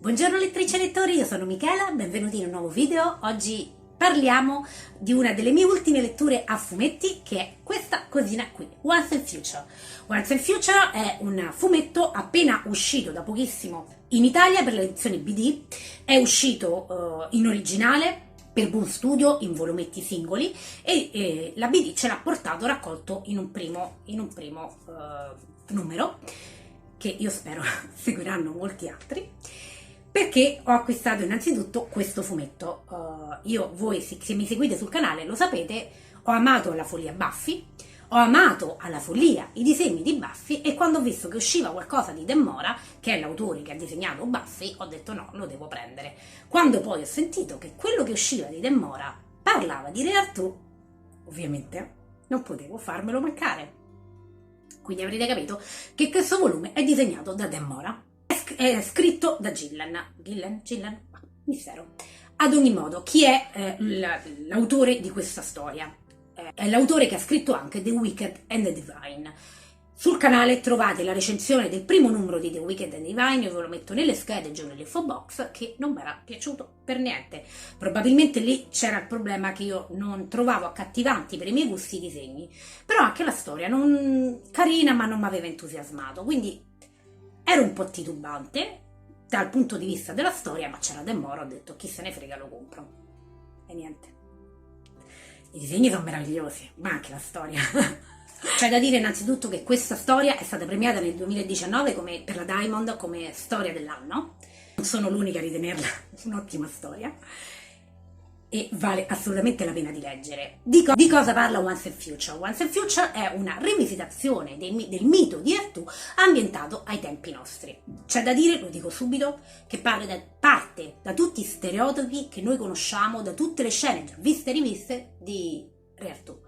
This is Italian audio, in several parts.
Buongiorno lettrici e lettori, io sono Michela, benvenuti in un nuovo video. Oggi parliamo di una delle mie ultime letture a fumetti, che è questa cosina qui, Once and Future. Once and Future è un fumetto appena uscito da pochissimo in Italia per l'edizione BD, è uscito in originale per Boom Studio in volumetti singoli e la BD ce l'ha portato raccolto in un primo numero, che io spero seguiranno molti altri. Perché ho acquistato innanzitutto questo fumetto. Voi se mi seguite sul canale lo sapete, ho amato alla follia Buffy, ho amato alla follia i disegni di Buffy, e quando ho visto che usciva qualcosa di Dan Mora, che è l'autore che ha disegnato Buffy, ho detto no, lo devo prendere. Quando poi ho sentito che quello che usciva di Dan Mora parlava di Re Artù, ovviamente non potevo farmelo mancare. Quindi avrete capito che questo volume è disegnato da Dan Mora. È scritto da Gillen, mistero. Ad ogni modo, chi è l'autore di questa storia? È l'autore che ha scritto anche The Wicked and the Divine. Sul canale trovate la recensione del primo numero di The Wicked and the Divine, io ve lo metto nelle schede giù nell'info box, che non mi era piaciuto per niente. Probabilmente lì c'era il problema che io non trovavo accattivanti per i miei gusti i disegni, però anche la storia non carina, ma non mi aveva entusiasmato, quindi ero un po' titubante dal punto di vista della storia, ma c'era Dan Mora, ho detto chi se ne frega, lo compro. E niente. I disegni sono meravigliosi, ma anche la storia. C'è da dire innanzitutto che questa storia è stata premiata nel 2019 per la Diamond come storia dell'anno. Non sono l'unica a ritenerla un'ottima storia e vale assolutamente la pena di leggere. Di cosa parla Once and Future? Once and Future è una rivisitazione del mito di Artù ambientato ai tempi nostri. C'è da dire, lo dico subito, che parte da tutti i stereotipi che noi conosciamo, da tutte le scene già viste e riviste di Re Artù.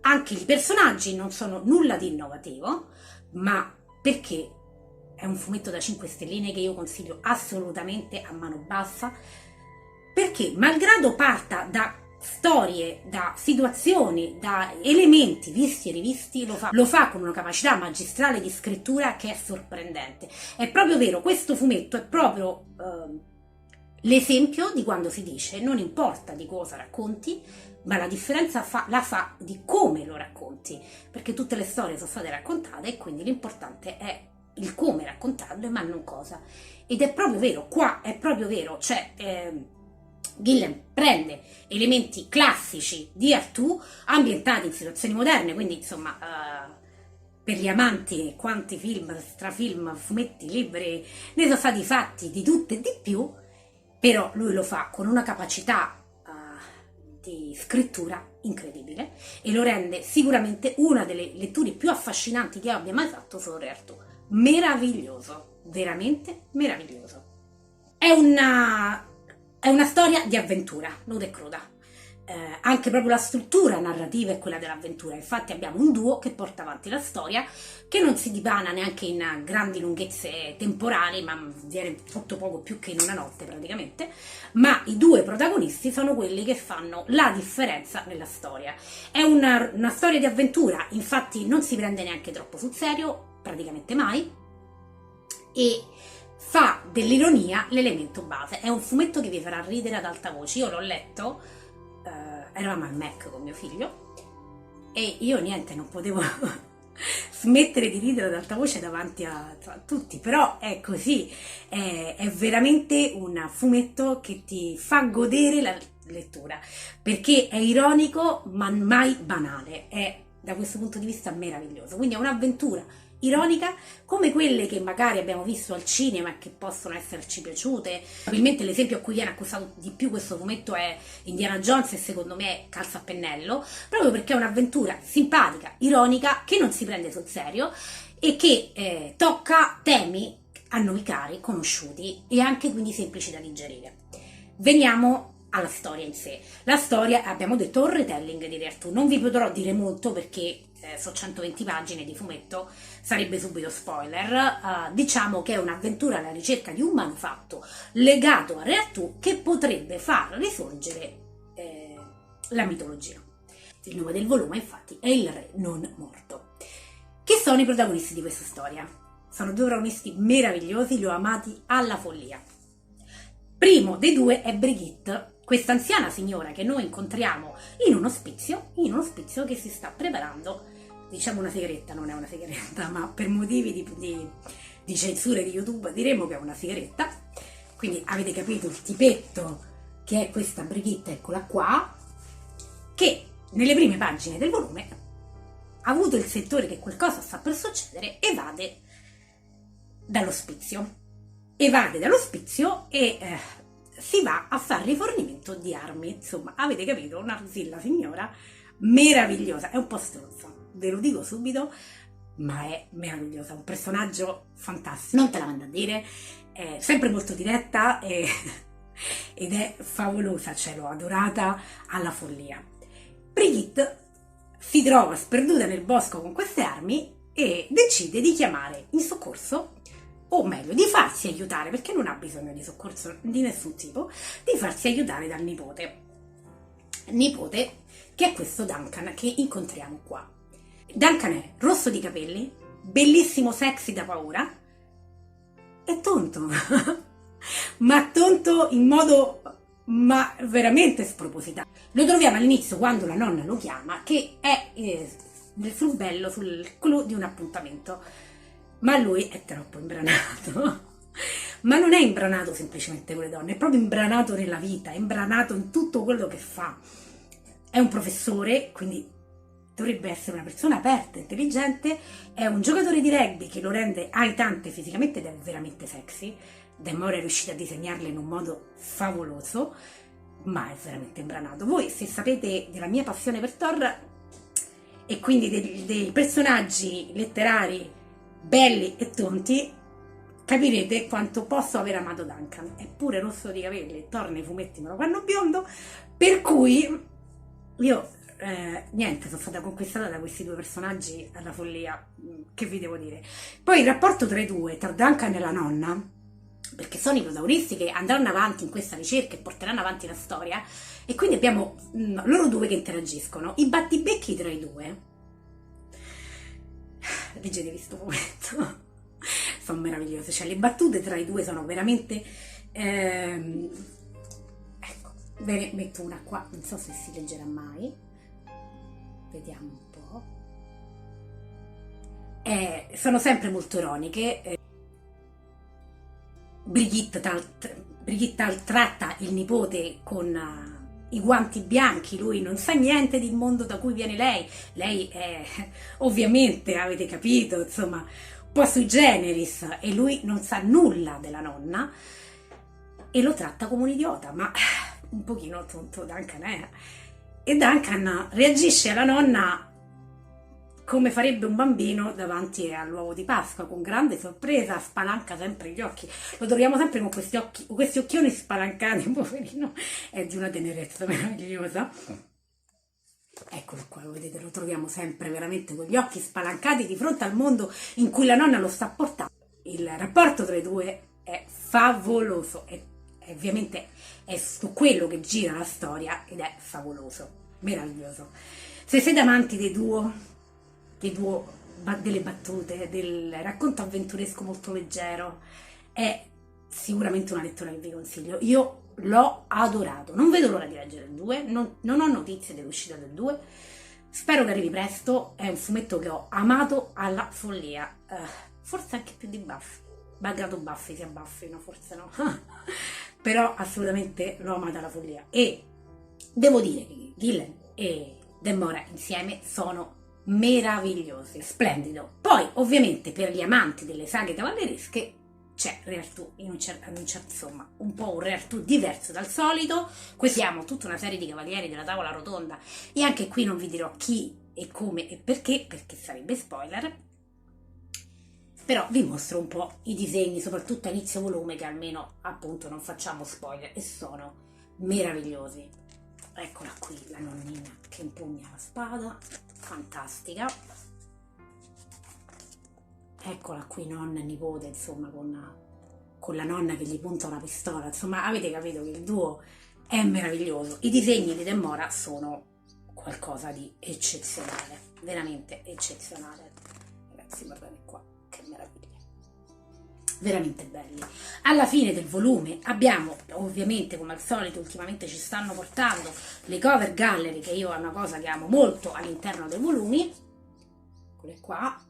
Anche i personaggi non sono nulla di innovativo, ma perché è un fumetto da 5 stelline che io consiglio assolutamente a mano bassa, perché malgrado parta da storie, da situazioni, da elementi visti e rivisti, lo fa con una capacità magistrale di scrittura che è sorprendente. È proprio vero, questo fumetto è proprio l'esempio di quando si dice non importa di cosa racconti, ma la differenza la fa di come lo racconti, perché tutte le storie sono state raccontate e quindi l'importante è il come raccontarle, ma non cosa. Ed è proprio vero, qua è proprio vero, cioè Gillen prende elementi classici di Artù ambientati in situazioni moderne, quindi insomma per gli amanti, quanti film, strafilm, fumetti, libri ne sono stati fatti di tutto e di più, però lui lo fa con una capacità di scrittura incredibile e lo rende sicuramente una delle letture più affascinanti che abbia mai fatto su Re Artù. Meraviglioso, veramente meraviglioso. È una storia di avventura, nuda e cruda. Anche proprio la struttura narrativa è quella dell'avventura. Infatti abbiamo un duo che porta avanti la storia, che non si dipana neanche in grandi lunghezze temporali, ma viene fatto poco più che in una notte praticamente, ma i due protagonisti sono quelli che fanno la differenza nella storia. È una storia di avventura, infatti non si prende neanche troppo sul serio, praticamente mai, e fa dell'ironia l'elemento base. È un fumetto che vi farà ridere ad alta voce. Io l'ho letto, eravamo al Mac con mio figlio e io niente, non potevo smettere di ridere ad alta voce davanti a tutti, però è così, è veramente un fumetto che ti fa godere la lettura, perché è ironico ma mai banale, è da questo punto di vista meraviglioso, quindi è un'avventura ironica come quelle che magari abbiamo visto al cinema e che possono esserci piaciute. Probabilmente l'esempio a cui viene accusato di più questo fumetto è Indiana Jones, e secondo me è calza a pennello, proprio perché è un'avventura simpatica, ironica, che non si prende sul serio e che tocca temi a noi cari, conosciuti e anche quindi semplici da digerire. Veniamo alla storia in sé. La storia, abbiamo detto, è un retelling di Re Artù. Non vi potrò dire molto perché sono 120 pagine di fumetto, sarebbe subito spoiler. Diciamo che è un'avventura alla ricerca di un manufatto legato a Re Artù che potrebbe far risorgere la mitologia. Il nome del volume infatti è Il Re non morto. Chi sono i protagonisti di questa storia? Sono due protagonisti meravigliosi, li ho amati alla follia. Primo dei due è Brigitte, questa anziana signora che noi incontriamo in un ospizio che si sta preparando, diciamo una sigaretta, non è una sigaretta, ma per motivi di censura di YouTube diremo che è una sigaretta. Quindi avete capito il tipetto che è questa Brigitte, eccola qua, che nelle prime pagine del volume ha avuto il settore che qualcosa sta per succedere, evade dall'ospizio e si va a fare rifornimento di armi. Insomma, avete capito, una zilla signora meravigliosa, è un po' stronza, ve lo dico subito, ma è meravigliosa, un personaggio fantastico, non te la mando a dire, è sempre molto diretta ed è favolosa, cioè l'ho adorata alla follia. Brigitte si trova sperduta nel bosco con queste armi e decide di chiamare in soccorso, o meglio di farsi aiutare, perché non ha bisogno di soccorso di nessun tipo, di farsi aiutare dal nipote che è questo Duncan che incontriamo qua. Duncan è rosso di capelli, bellissimo, sexy da paura, è tonto ma tonto in modo veramente spropositato. Lo troviamo all'inizio quando la nonna lo chiama, che è sul clou di un appuntamento, ma lui è troppo imbranato. Ma non è imbranato semplicemente con le donne, è proprio imbranato nella vita, è imbranato in tutto quello che fa. È un professore, quindi dovrebbe essere una persona aperta, intelligente, è un giocatore di rugby che lo rende aitante fisicamente ed è veramente sexy. Demora è riuscita a disegnarlo in un modo favoloso, ma è veramente imbranato. Voi, se sapete della mia passione per Thor e quindi dei personaggi letterari belli e tonti, capirete quanto posso aver amato Duncan. È pure rosso di capelli, Thor nei fumetti me lo fanno biondo, per cui io niente, sono stata conquistata da questi due personaggi alla follia, che vi devo dire. Poi il rapporto tra i due, tra Duncan e la nonna, perché sono i protagonisti che andranno avanti in questa ricerca e porteranno avanti la storia, e quindi abbiamo loro due che interagiscono, i battibecchi tra i due. Leggetevi sto momento, sono meravigliose, cioè le battute tra i due sono veramente ecco, ve ne metto una qua, non so se si leggerà mai, vediamo un po'. Sono sempre molto ironiche. Brigitte tratta il nipote con i guanti bianchi, lui non sa niente del mondo da cui viene lei è ovviamente, avete capito, insomma, un po' sui generis, e lui non sa nulla della nonna e lo tratta come un idiota, ma un pochino tonto Duncan è. E Duncan reagisce alla nonna come farebbe un bambino davanti all'uovo di Pasqua, con grande sorpresa, spalanca sempre gli occhi. Lo troviamo sempre con questi occhioni spalancati, poverino, è di una tenerezza meravigliosa. Eccolo qua, lo vedete, lo troviamo sempre veramente con gli occhi spalancati di fronte al mondo in cui la nonna lo sta portando. Il rapporto tra i due è favoloso, ovviamente è su quello che gira la storia ed è favoloso, meraviglioso. Se siete amanti delle battute, del racconto avventuresco molto leggero, è sicuramente una lettura che vi consiglio. Io l'ho adorato, non vedo l'ora di leggere il 2, non ho notizie dell'uscita del 2, spero che arrivi presto. È un fumetto che ho amato alla follia, forse anche più di Buffy, malgrado Buffy sia Buffy, no, forse no però assolutamente l'ho amata alla follia, e devo dire che Gillen e Demora insieme sono meravigliosi, splendido. Poi ovviamente per gli amanti delle saghe cavalleresche c'è Rare 2, insomma un po' un Rare 2 diverso dal solito. Qui siamo tutta una serie di cavalieri della tavola rotonda, e anche qui non vi dirò chi e come e perché sarebbe spoiler, però vi mostro un po' i disegni, soprattutto a inizio volume, che almeno appunto non facciamo spoiler, e sono meravigliosi. Eccola qui la nonnina che impugna la spada, fantastica. Eccola qui nonna e nipote, insomma, con la nonna che gli punta una pistola. Insomma, avete capito che il duo è meraviglioso. I disegni di Demora sono qualcosa di eccezionale, veramente eccezionale. Ragazzi, guardate qua, che meraviglia. veramente belli. Alla fine del volume abbiamo, ovviamente come al solito ultimamente ci stanno portando le cover gallery, che io è una cosa che amo molto all'interno dei volumi, quelle qua,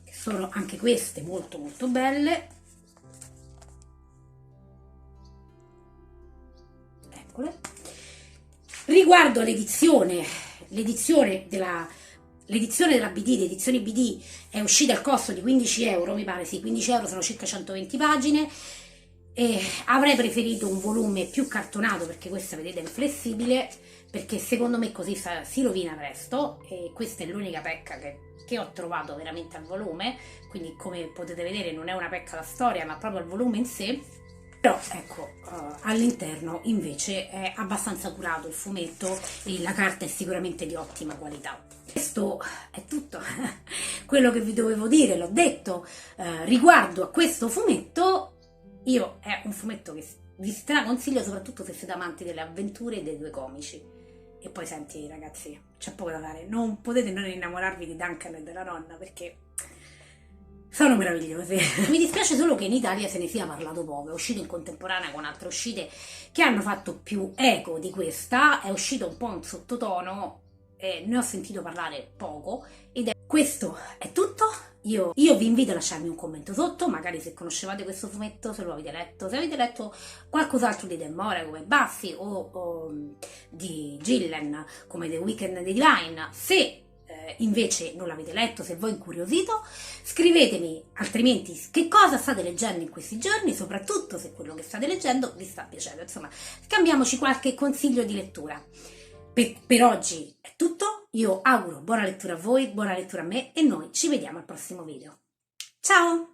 che sono anche queste molto molto belle, eccole. Riguardo l'edizione della BD, l'edizione BD è uscita al costo di 15 euro, mi pare, sì, 15 euro sono circa 120 pagine. E avrei preferito un volume più cartonato, perché questa, vedete, è inflessibile, perché secondo me così si rovina presto, e questa è l'unica pecca che ho trovato veramente al volume, quindi come potete vedere non è una pecca la storia, ma proprio il volume in sé. Però ecco, all'interno invece è abbastanza curato il fumetto e la carta è sicuramente di ottima qualità. Questo è tutto quello che vi dovevo dire, l'ho detto. Riguardo a questo fumetto, è un fumetto che vi straconsiglio, soprattutto se siete amanti delle avventure e dei due comici. E poi senti ragazzi, c'è poco da fare, non potete non innamorarvi di Duncan e della nonna, perché sono meravigliose. Mi dispiace solo che in Italia se ne sia parlato poco, è uscito in contemporanea con altre uscite che hanno fatto più eco di questa, è uscito un po' in sottotono e ne ho sentito parlare poco, questo è tutto. Io vi invito a lasciarmi un commento sotto, magari se conoscevate questo fumetto, se lo avete letto, se avete letto qualcos'altro di Del More come Buffy o di Gillen come The Weeknd di Divine. Se invece non l'avete letto, se voi incuriosito, scrivetemi altrimenti che cosa state leggendo in questi giorni, soprattutto se quello che state leggendo vi sta piacendo. Insomma, scambiamoci qualche consiglio di lettura. Per oggi è tutto, io auguro buona lettura a voi, buona lettura a me e noi ci vediamo al prossimo video. Ciao!